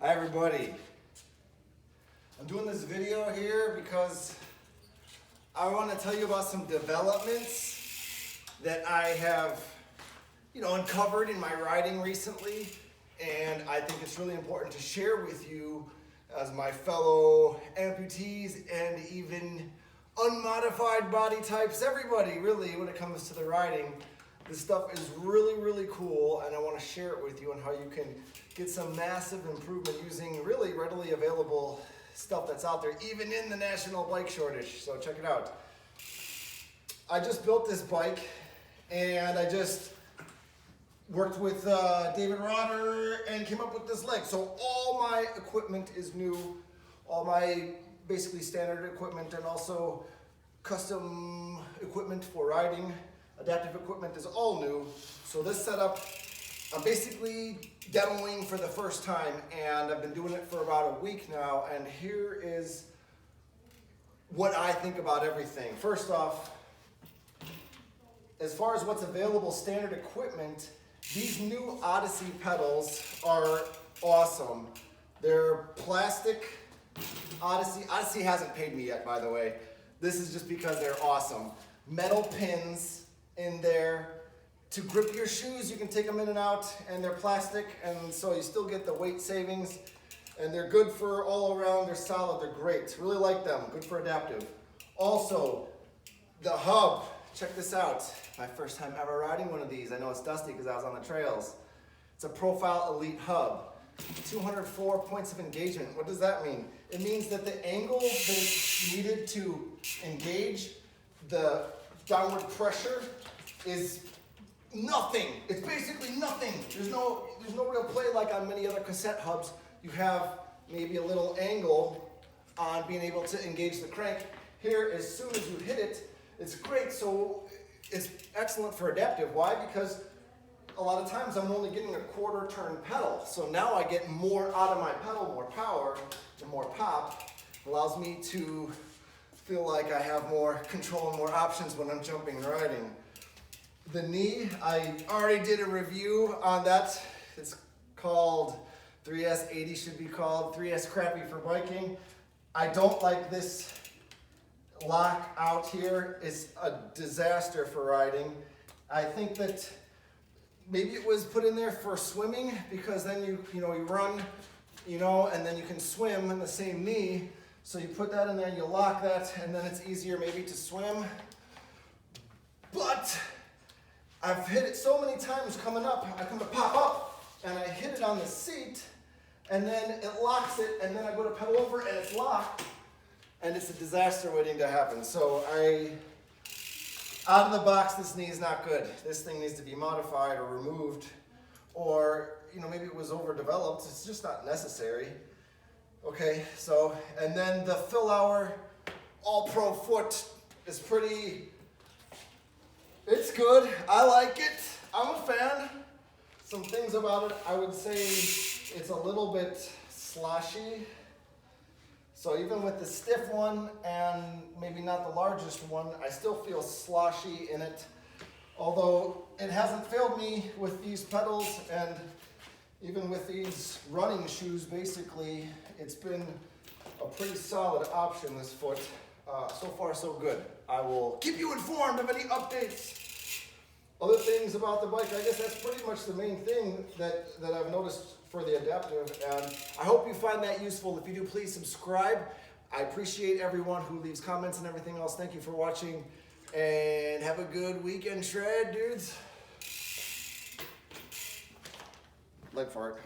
Hi everybody. I'm doing this video here because I want to tell you about some developments that I have, uncovered in my riding recently, and I think it's really important to share with you as my fellow amputees and even unmodified body types, everybody really, when it comes to the riding. This stuff is really, really cool, and I want to share it with you on how you can get some massive improvement using really readily available stuff that's out there, even in the national bike shortage. So check it out. I just built this bike, and I just worked with David Rotter and came up with this leg. So all my equipment is new, all my basically standard equipment and also custom equipment for riding. Adaptive equipment is all new. So this setup, I'm basically demoing for the first time, and I've been doing it for about a week now, and here is what I think about everything. First off, as far as what's available standard equipment, these new Odyssey pedals are awesome. They're plastic Odyssey. Odyssey hasn't paid me yet, by the way. This is just because they're awesome. Metal pins in there to grip your shoes. You can take them in and out, and they're plastic, and so you still get the weight savings, and they're good for all around. They're solid, they're great. Really like them, good for adaptive. Also, the hub, check this out. My first time ever riding one of these. I know it's dusty because I was on the trails. It's a Profile Elite hub. 204 points of engagement. What does that mean? It means that the angle that is needed to engage the downward pressure is nothing. It's basically nothing. There's no real play like on many other cassette hubs. You have maybe a little angle on being able to engage the crank. Here, as soon as you hit it, it's great. So it's excellent for adaptive. Why? Because a lot of times I'm only getting a quarter turn pedal. So now I get more out of my pedal, more power and more pop. Allows me to feel like I have more control and more options when I'm jumping and riding. The knee, I already did a review on that. It's called 3S80, should be called 3S Crappy for Biking. I don't like this lock out here. It's a disaster for riding. I think that maybe it was put in there for swimming, because then you run, and then you can swim in the same knee. So you put that in there, you lock that, and then it's easier maybe to swim. But I've hit it so many times coming up, I come to pop up, and I hit it on the seat, and then it locks it, and then I go to pedal over, and it's locked, and it's a disaster waiting to happen. So out of the box, this knee is not good. This thing needs to be modified or removed, or maybe it was overdeveloped. It's just not necessary. Okay, so, and then the Philauer All Pro foot is it's good. I like it. I'm a fan. Some things about it, I would say it's a little bit sloshy. So even with the stiff one and maybe not the largest one, I still feel sloshy in it. Although it hasn't failed me with these pedals, and even with these running shoes, basically, it's been a pretty solid option this foot. So far, so good. I will keep you informed of any updates. Other things about the bike, I guess that's pretty much the main thing that I've noticed for the adaptive, and I hope you find that useful. If you do, please subscribe. I appreciate everyone who leaves comments and everything else. Thank you for watching, and have a good weekend shred, dudes. Leg fart.